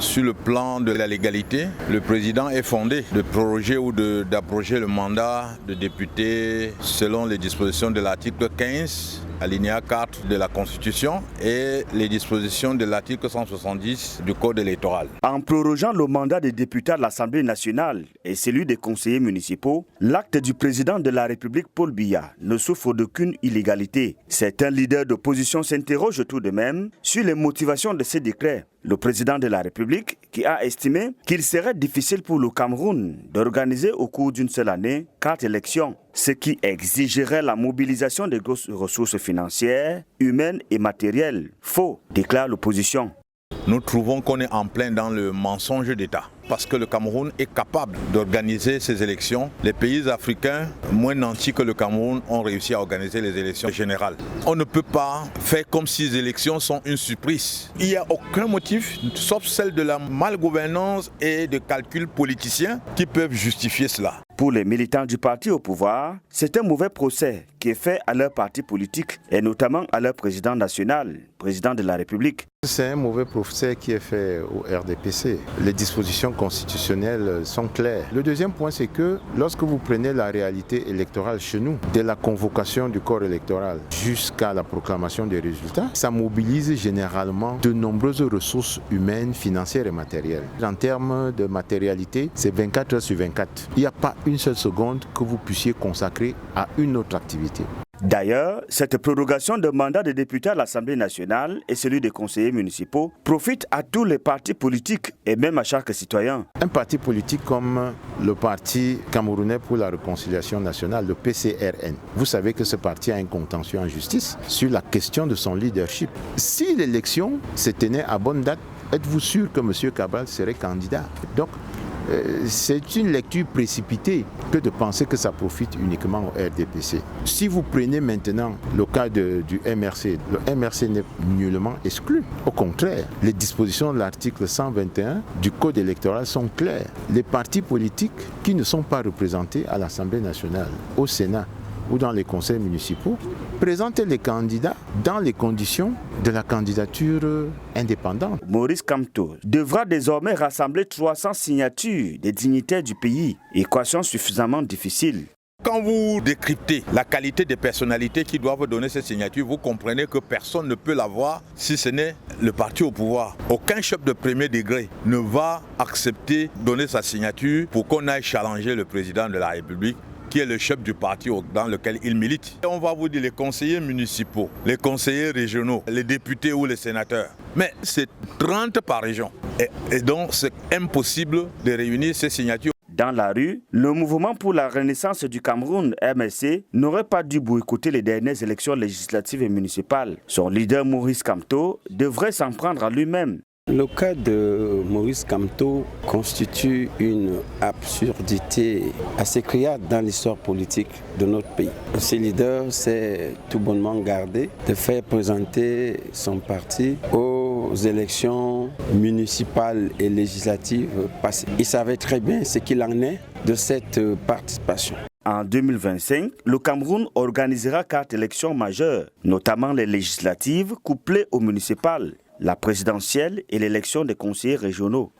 Sur le plan de la légalité, le président est fondé de proroger ou d'abroger le mandat de député selon les dispositions de l'article 15, alinéa 4 de la Constitution et les dispositions de l'article 170 du Code électoral. En prorogeant le mandat des députés de l'Assemblée nationale et celui des conseillers municipaux, l'acte du président de la République, Paul Biya, ne souffre d'aucune illégalité. Certains leaders d'opposition s'interrogent tout de même sur les motivations de ces décrets. Le président de la République qui a estimé qu'il serait difficile pour le Cameroun d'organiser au cours d'une seule année 4 élections, ce qui exigerait la mobilisation de grosses ressources financières, humaines et matérielles. Faux, déclare l'opposition. Nous trouvons qu'on est en plein dans le mensonge d'État parce que le Cameroun est capable d'organiser ces élections. Les pays africains moins nantis que le Cameroun ont réussi à organiser les élections générales. On ne peut pas faire comme si les élections sont une surprise. Il n'y a aucun motif, sauf celle de la malgouvernance et de calculs politiciens qui peuvent justifier cela. Pour les militants du parti au pouvoir, c'est un mauvais procès qui est fait à leur parti politique et notamment à leur président national, président de la République. C'est un mauvais procès qui est fait au RDPC. Les dispositions constitutionnelles sont claires. Le deuxième point, c'est que lorsque vous prenez la réalité électorale chez nous, dès la convocation du corps électoral jusqu'à la proclamation des résultats, ça mobilise généralement de nombreuses ressources humaines, financières et matérielles. En termes de matérialité, c'est 24 heures sur 24. Il n'y a pas une seule seconde que vous puissiez consacrer à une autre activité. D'ailleurs, cette prorogation de mandat de député à l'Assemblée nationale et celui des conseillers municipaux profite à tous les partis politiques et même à chaque citoyen. Un parti politique comme le Parti camerounais pour la réconciliation nationale, le PCRN, vous savez que ce parti a un contentieux en justice sur la question de son leadership. Si l'élection se tenait à bonne date, êtes-vous sûr que M. Cabral serait candidat? Donc, c'est une lecture précipitée que de penser que ça profite uniquement au RDPC. Si vous prenez maintenant le cas du MRC, le MRC n'est nullement exclu. Au contraire, les dispositions de l'article 121 du Code électoral sont claires. Les partis politiques qui ne sont pas représentés à l'Assemblée nationale, au Sénat ou dans les conseils municipaux, présenter les candidats dans les conditions de la candidature indépendante. Maurice Kamto devra désormais rassembler 300 signatures des dignitaires du pays, équation suffisamment difficile. Quand vous décryptez la qualité des personnalités qui doivent donner ces signatures, vous comprenez que personne ne peut l'avoir si ce n'est le parti au pouvoir. Aucun chef de premier degré ne va accepter de donner sa signature pour qu'on aille challenger le président de la République, qui est le chef du parti dans lequel il milite. Et on va vous dire les conseillers municipaux, les conseillers régionaux, les députés ou les sénateurs. Mais c'est 30 par région. Et donc c'est impossible de réunir ces signatures. Dans la rue, le mouvement pour la renaissance du Cameroun, MSC, n'aurait pas dû boycotter les dernières élections législatives et municipales. Son leader Maurice Kamto devrait s'en prendre à lui-même. Le cas de Maurice Kamto constitue une absurdité assez criarde dans l'histoire politique de notre pays. Ce leader s'est tout bonnement gardé de faire présenter son parti aux élections municipales et législatives passées. Il savait très bien ce qu'il en est de cette participation. En 2025, le Cameroun organisera 4 élections majeures, notamment les législatives couplées aux municipales, la présidentielle et l'élection des conseillers régionaux.